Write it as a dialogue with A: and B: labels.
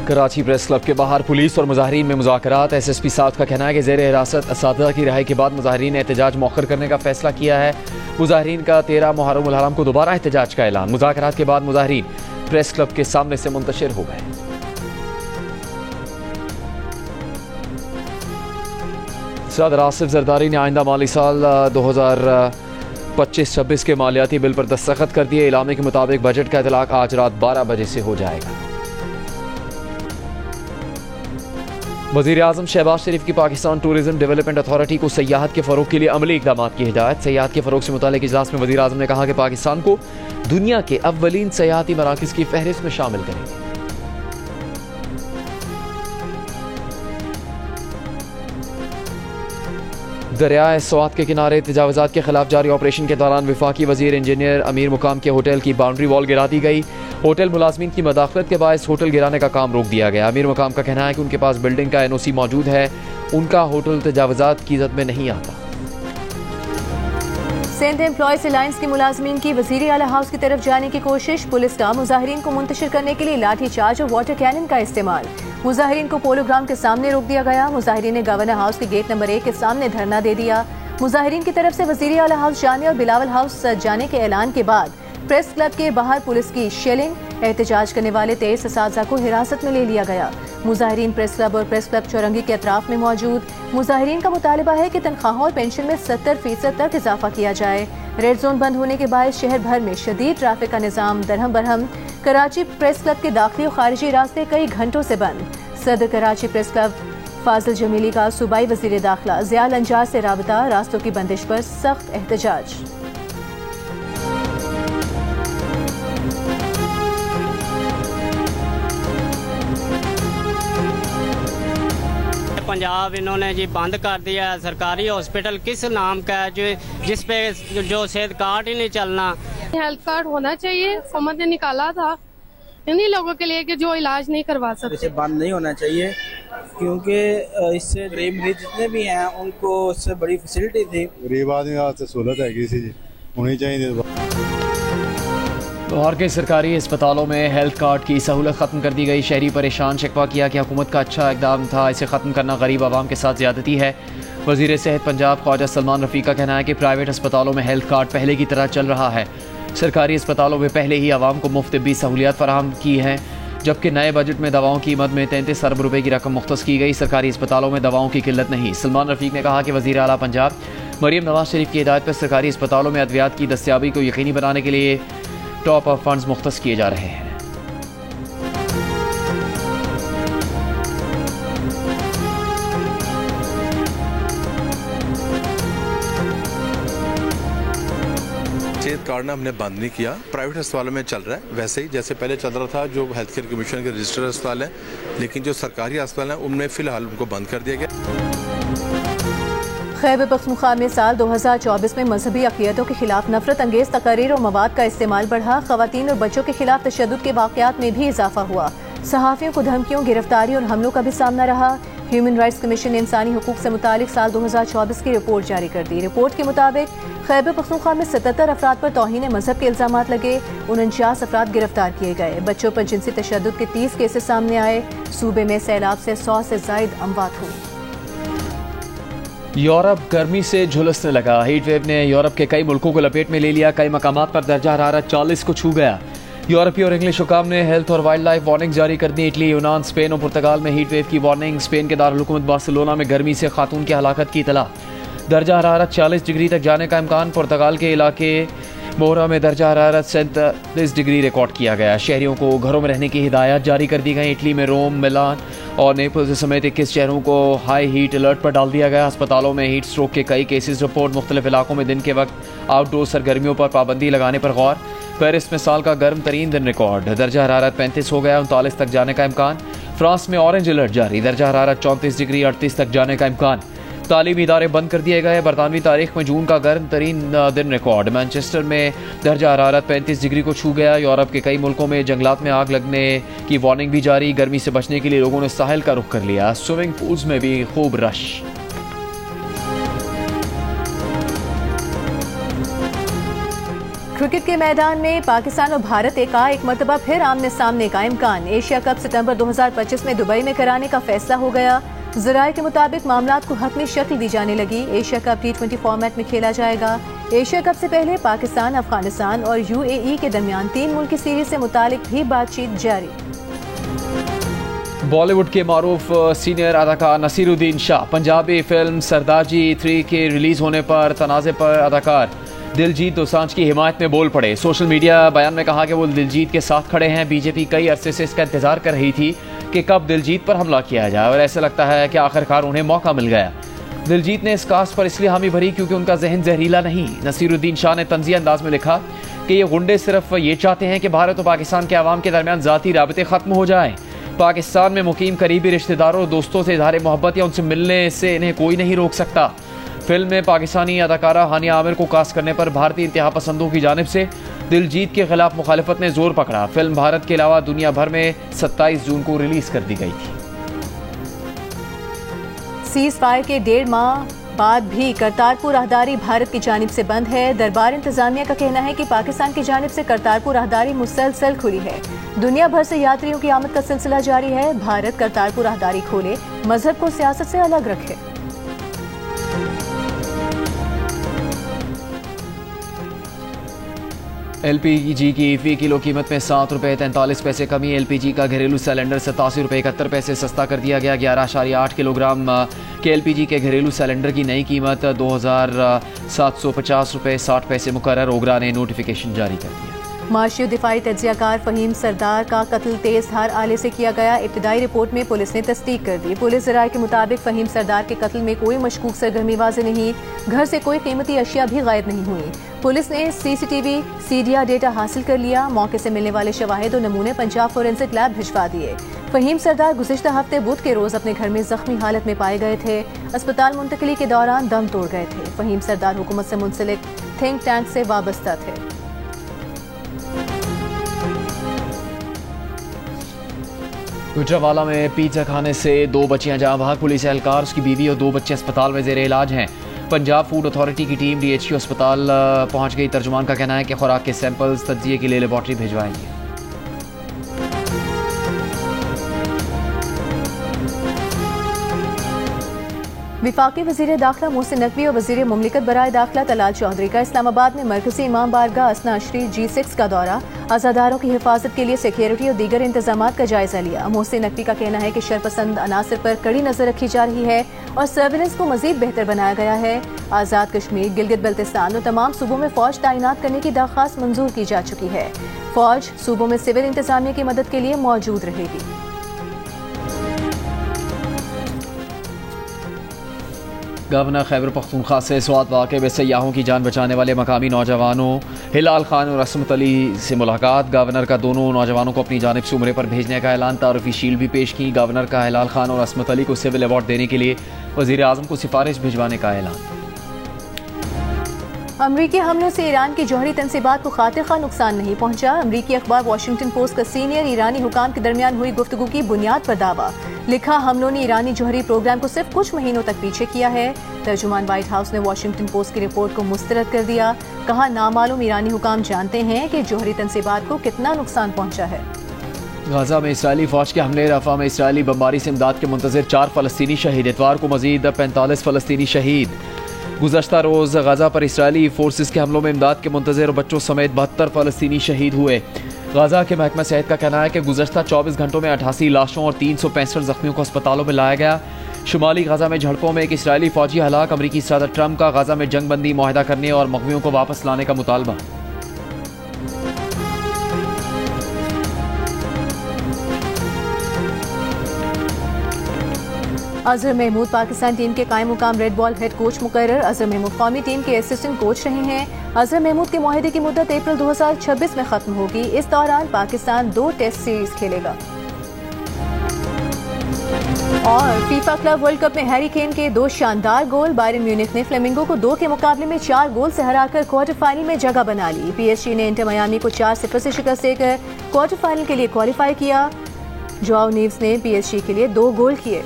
A: Karachi press club के बाहर police और मुजाहिरीन में मुज़ाकरात। SSP साउथ का कहना है कि ज़ेर हिरासत असातिज़ा की रिहाई के बाद मुजाहिरीन ने एहतजाज मौखर करने का फैसला किया है। मुजाहिरीन का 13 मुहर्रम उल हराम को दोबारा एहतजाज का ऐलान। मुज़ाकरात के बाद मुजाहिरीन प्रेस क्लब के सामने से मुंतशिर हो गए। सदर आसिफ जरदारी ने आइंदा माली साल 2025-26 के मालियाती बिल पर दस्तखत कर दिए। इलामे के मुताबिक बजट का इतलाक आज रात 12 बजे से हो जाएगा। वज़ीर आज़म शहबाज शरीफ की पाकिस्तान टूरिज्म डेवलपमेंट अथॉरिटी को सयाहत के फ़रोग़ के लिए अमली इक़दाम की हिदायत। सयाहत के फ़रोग़ से मुताल्लिक़ इजलास में वज़ीर आज़म ने कहा कि पाकिस्तान को दुनिया के अव्वलीन सयाहती मराकिज़ की फहरिस्त में शामिल करेंगे। दरियाए स्वात के किनारे तजावुज़ात के खिलाफ जारी ऑपरेशन के दौरान वफाकी वज़ीर इंजीनियर अमीर मुकाम के होटल की बाउंड्री वॉल गिरा दी गई। होटल मुलाजमीन की मदाखलत के बायस होटल गिराने का काम रोक दिया गया। अमीर मुकाम का कहना है कि उनके पास बिल्डिंग का NOC मौजूद है, उनका होटल तजावुज़ात की ज़द में नहीं आता।
B: सिंध एम्प्लॉयज अलायंस के मुलाजमीन की वज़ीर आला हाउस की तरफ जाने की कोशिश। पुलिस का मुजाहिरीन को मुंतशिर करने के लिए लाठी चार्ज और वाटर कैनन का इस्तेमाल। मुजाहिरीन को पोलो ग्राउंड के सामने रोक दिया गया। मुजाहिरीन ने गवर्नर हाउस के गेट नंबर 1 के सामने धरना दे दिया। मुजाहिरीन की तरफ से वज़ीर आला हाउस जाने और बिलावल हाउस जाने के ऐलान के बाद प्रेस क्लब के बाहर पुलिस की शेलिंग। एहतजाज करने वाले 23 असातिज़ा को हिरासत में ले लिया गया। मुजाहिरीन प्रेस क्लब और प्रेस क्लब चौरंगी के अतराफ में मौजूद। मुजाहिरीन का मुतालिबा है कि तनख्वाहों और पेंशन में 70% तक इजाफा किया जाए। रेड जोन बंद होने के बाद शहर भर में शदीद ट्रैफिक का निज़ाम दरहम बरहम। कराची प्रेस क्लब के दाखिली और खारिजी रास्ते कई घंटों से बंद। सदर कराची प्रेस क्लब फाजिल जमीली का सूबाई वज़ीर दाखिला ज़िया लंजार से राबता। रास्तों की बंदिश पर सख्त एहतजाज।
C: पंजाब इन्होंने जी बंद कर दिया है। सरकारी हॉस्पिटल किस नाम का है जिस पे जो सेहत कार्ड ही नहीं चलना।
D: हेल्थ कार्ड होना चाहिए, हुकूमत ने निकाला था इन्हीं लोगों के लिए कि जो इलाज नहीं करवा सकते।
E: इसे बंद नहीं होना चाहिए क्योंकि इससे गरीब मरीज जितने भी हैं उनको इससे बड़ी फैसिलिटी थी। गरीब आदमी वास्ते सहूलत है होनी चाहिए।
A: लाहौर के सरकारी अस्पतालों में हेल्थ कार्ड की सहूलत ख़त्म कर दी गई। शहरी परेशान, शिकवा किया कि हुकूमत का अच्छा इक़दाम था, इसे ख़त्म करना गरीब आवाम के साथ ज़्यादती है। वज़ीर सेहत पंजाब ख्वाजा सलमान रफ़ी का कहना है कि प्राइवेट अस्पतालों में हेल्थ कार्ड पहले की तरह चल रहा है। सरकारी अस्पतालों में पहले ही आवाम को मुफ्त तिब्बी सहूलियात फराहम की हैं, जबकि नए बजट में दवाओं की कीमत में 33 अरब रुपए की रकम मुख्तस की गई। सरकारी अस्पतालों में दवाओं की किल्लत नहीं। सलमान रफ़ीक ने कहा कि वज़ीर आला पंजाब मरीम नवाज शरीफ की हिदायत पर सरकारी अस्पतालों में अद्वियात की दस्तियाबी को यकीनी बनाने के लिए टॉप अप फंड्स मुख्तस किए जा रहे हैं।
F: सेहत कार्ड हमने बंद नहीं किया, प्राइवेट अस्पतालों में चल रहा है वैसे ही जैसे पहले चल रहा था, जो हेल्थ केयर कमीशन के रजिस्टर्ड अस्पताल हैं, लेकिन जो सरकारी अस्पताल हैं उनमें फ़िलहाल उनको बंद कर दिया गया।
B: खैबर पख्तूनख्वा में साल 2024 में मजहबी अक़ीदतों के खिलाफ नफरत अंगेज तकारीर और मवाद का इस्तेमाल बढ़ा। ख़वातीन और बच्चों के खिलाफ तशद्दुद के वाक़यात में भी इजाफा हुआ। सहाफ़ियों को धमकियों, गिरफ्तारी और हमलों का भी सामना रहा। ह्यूमन राइट्स कमीशन ने इंसानी हुकूक से मुतालिक साल 2024 की रिपोर्ट जारी कर दी। रिपोर्ट के मुताबिक खैबर पख्तूनख्वा में 77 अफराद पर तौहीन मजहब के इल्ज़ामात लगे। 49 अफराद गिरफ्तार किए गए। बच्चों पर जिनसी तशद्दुद के 30 केसेस सामने आए। सूबे में सैलाब से 100 से ज़ायद अमवात हुई।
A: यूरोप गर्मी से झुलसने लगा। हीट वेव ने यूरोप के कई मुल्कों को लपेट में ले लिया। कई मकामात पर दर्जा हरारत 40 को छू गया। यूरोपीय और इंग्लिश हुकाम ने हेल्थ और वाइल्ड लाइफ वार्निंग जारी कर दी। इटली, यूनान, स्पेन और पुर्तगाल में हीट वेव की वार्निंग। स्पेन के दारुल-हुकूमत बार्सिलोना में गर्मी से खातून की हलाकत की इतला। दर्जा हरारत 40 डिग्री तक जाने का इम्कान। पुर्तगाल के इलाके मोहरा में दर्जा हरारत 37 डिग्री रिकॉर्ड किया गया। शहरियों को घरों में रहने की हिदायत जारी कर दी गई। इटली में रोम, मिलान और नेपल्स समेत 21 शहरों को हाई हीट अलर्ट पर डाल दिया गया। अस्पतालों में हीट स्ट्रोक के कई केसेस रिपोर्ट। मुख्तलिफ इलाकों में दिन के वक्त आउटडोर सरगर्मियों पर पाबंदी लगाने पर गौर। पेरिस में साल का गर्म तरीन दिन रिकॉर्ड। दर्जा हरारत 35 हो गया, 39 तक जाने का इम्कान। फ्रांस में ऑरेंज अलर्ट जारी। दर्जा हरारत 34 डिग्री 38 तक जाने का इम्कान। तालीमी इदारे बंद कर दिए गए। बरतानवी तारीख में जून का गर्म तरीन दिन रिकॉर्ड। मैनचेस्टर में दर्जा हरारत 35 डिग्री को छू गया। यूरोप के कई मुल्कों में जंगलात में आग लगने की वार्निंग भी जारी। गर्मी से बचने के लिए लोगों ने साहिल का रुख कर लिया। स्विमिंग पूल्स में भी खूब रश।
B: क्रिकेट के मैदान में पाकिस्तान और भारत का एक मरतबा फिर आमने सामने का इम्कान। एशिया कप सितंबर 2025 में दुबई में कराने का फैसला हो गया। ज़राए के मुताबिक मामलात को हतमी शक्ल दी जाने लगी। एशिया कप T20 फॉर्मेट में खेला जाएगा। एशिया कप से पहले पाकिस्तान, अफगानिस्तान और UAE के दरमियान 3 मुल्की सीरीज से मुतालिक भी बातचीत जारी।
A: बॉलीवुड के मारूफ सीनियर अदाकार नसीरुद्दीन शाह पंजाबी फिल्म सरदारजी 3 के रिलीज होने पर तनाज़े पर अदाकार दिलजीत दोसांझ की हिमायत में बोल पड़े। सोशल मीडिया बयान में कहा कि वो दिलजीत के साथ खड़े हैं। बीजेपी कई अरसे से इसका इंतजार कर रही थी कि कब दिलजीत पर हमला किया जाए और ऐसा लगता है कि आखिरकार उन्हें मौका मिल गया। दिलजीत ने इस कास्ट पर इसलिए हामी भरी क्योंकि उनका जहन जहरीला नहीं। नसीरुद्दीन शाह ने तंज़िया अंदाज में लिखा कि ये गुंडे सिर्फ ये चाहते हैं कि भारत और पाकिस्तान के अवाम के दरमियान ज़ाती राबते ख़त्म हो जाएं। पाकिस्तान में मुकीम करीबी रिश्तेदारों और दोस्तों से इज़हार मोहब्बत या उनसे मिलने से इन्हें कोई नहीं रोक सकता। फिल्म में पाकिस्तानी अदाकारा हानिया आमिर को कास्ट करने पर भारतीय इंतहा पसंदों की जानिब से दिलजीत के खिलाफ मुखालिफत ने जोर पकड़ा। फिल्म भारत के अलावा दुनिया भर में 27 जून को रिलीज कर दी गई थी।
B: सीज फायर के 1.5 माह बाद भी करतारपुर राहदारी भारत की जानिब से बंद है। दरबार इंतजामिया का कहना है कि पाकिस्तान की जानिब से करतारपुर राहदारी मुसलसल खुली है। दुनिया भर से यात्रियों की आमद का सिलसिला जारी है। भारत करतारपुर राहदारी खोले, मजहब को सियासत से अलग रखे।
A: LPG की फी किलो कीमत में 7 रुपये 43 पैसे कमी। LPG का घरेलू सिलेंडर 87 रुपये 71 पैसे सस्ता कर दिया गया। 11.8 किलोग्राम के LPG के घरेलू सिलेंडर की नई कीमत 2750 रुपये 60 पैसे मुकर्रर। ओगरा ने नोटिफिकेशन जारी कर दिया।
B: माशी दिफाई तज्जियाकार फहीम सरदार का कत्ल तेज धार आले से किया गया। इब्तदाई रिपोर्ट में पुलिस ने तस्दीक कर दी। पुलिस ज़राए के मुताबिक फहीम सरदार के कत्ल में कोई मशकूक सरगर्मी वाज़ेह नहीं। घर से कोई कीमती अशिया भी गायब नहीं हुई। पुलिस ने CCTV सीडिया डेटा हासिल कर लिया। मौके से मिलने वाले शवाहिद और नमूने पंजाब फोरेंसिक लैब भिजवा दिए। फहीम सरदार गुज़िश्ता हफ्ते बुध के रोज अपने घर में जख्मी हालत में पाए गए थे। अस्पताल मुंतकिली के दौरान दम तोड़ गए थे। फहीम सरदार हुकूमत से मुंसलिक थिंक टैंक से वाबस्ता थे।
A: गुजरावाला में पिज्जा खाने से 2 बच्चियां जहां भाग। पुलिस एहलकार, उसकी बीवी और 2 बच्चे अस्पताल में जेर इलाज हैं। पंजाब फूड अथॉरिटी की टीम DHQ अस्पताल पहुंच गई। तर्जुमान का कहना है कि खुराक के सैंपल्स तज्जिए के लिए लेबॉर्ट्री भिजवाएंगे।
B: विफाकी वज़ीर दाखिला मोहसिन नकवी और वज़ीर मुमलिकत बराए दाखिला तलाल चौधरी का इस्लामाबाद में मरकज़ी इमाम बारगाह असना अशरी G6 का दौरा। आज़ादारों की हिफाजत के लिए सिक्योरिटी और दीगर इंतजामात का जायजा लिया। मोहसिन नकवी का कहना है कि शरपसंद अनासर पर कड़ी नजर रखी जा रही है और सर्विलेंस को मजीद बेहतर बनाया गया है। आज़ाद कश्मीर, गिलगित बल्तिस्तान और तमाम सूबों में फौज तैनात करने की दरख्वास्त मंजूर की जा चुकी है। फौज सूबों में सिविल इंतजामिया की मदद के लिए मौजूद रहेगी।
A: गवर्नर खैबर पख्तूनख्वा से स्वात वाक़े में सयाहों की जान बचाने वाले मकामी नौजवानों हिलाल खान और असमत अली से मुलाकात। गवर्नर का दोनों नौजवानों को अपनी जानिब से उम्रे पर भेजने का ऐलान। तारुफी शील्ड भी पेश की। गवर्नर का हिलाल खान और असमत अली को सिविल अवार्ड देने के लिए वज़ीर आज़म को सिफारिश भिजवाने का ऐलान।
B: अमरीकी हमलों से ईरान की जौहरी तनसीबात को खातिर खा नुकसान नहीं पहुंचा। अमरीकी अखबार वॉशिंगटन पोस्ट का सीनियर ईरानी हुकाम के दरमियान हुई गुफ्तगू की बुनियाद पर दावा। लिखा, हमलों ने ईरानी जौहरी प्रोग्राम को सिर्फ कुछ महीनों तक पीछे किया है। तर्जुमान व्हाइट हाउस ने वॉशिंगटन पोस्ट की रिपोर्ट को मुस्तरद कर दिया। कहा, नामालूम ईरानी हुकाम जानते हैं कि जौहरी तनसीबात को कितना नुकसान पहुंचा है।
A: गाजा में इसराइली फौज के हमले। रफा में इसराइली बमबारी से इमदाद के मुंतज़िर 4 फ़लस्तीनी शहीद। इतवार को मजीद 45 फ़लस्तीनी शहीद। गुज़श्ता रोज़ गाजा पर इसराइली फोर्सेस के हमलों में इमदाद के मुंतज़िर बच्चों समेत 72 फ़लस्तीनी शहीद हुए। गाजा के महकमा सेहत का कहना है कि गुज़श्ता 24 घंटों में 88 लाशों और 365 जख्मियों को अस्पतालों में लाया गया। शुमाली गाजा में झड़पों में एक इसराइली फौजी हलाक। अमरीकी सदर ट्रंप का गाजा में जंग बंदी मुआहदा करने और मग़वियों को वापस लाने का मुतालबा।
B: अजहर महमूद पाकिस्तान टीम के कायम मुकाम रेड बॉल हेड कोच मुकर्रर। अजहर महमूद कौमी टीम के असिस्टेंट कोच रहे हैं। अजहर महमूद के मुआहदे की मुद्दत अप्रैल 2026 में खत्म होगी। इस दौरान पाकिस्तान 2 टेस्ट सीरीज खेलेगा। और फीफा क्लब वर्ल्ड कप में हैरी केन के 2 शानदार गोल। बायरन म्यूनिख ने फ्लेमिंगो को 2 के मुकाबले में 4 गोल से हराकर क्वार्टर फाइनल में जगह बना ली। PSG ने इंटर मियामी को 4-0 से शिकस्त देकर क्वार्टर फाइनल के लिए क्वालिफाई किया। जोआओ नीव्स ने PSG के लिए 2 गोल किए।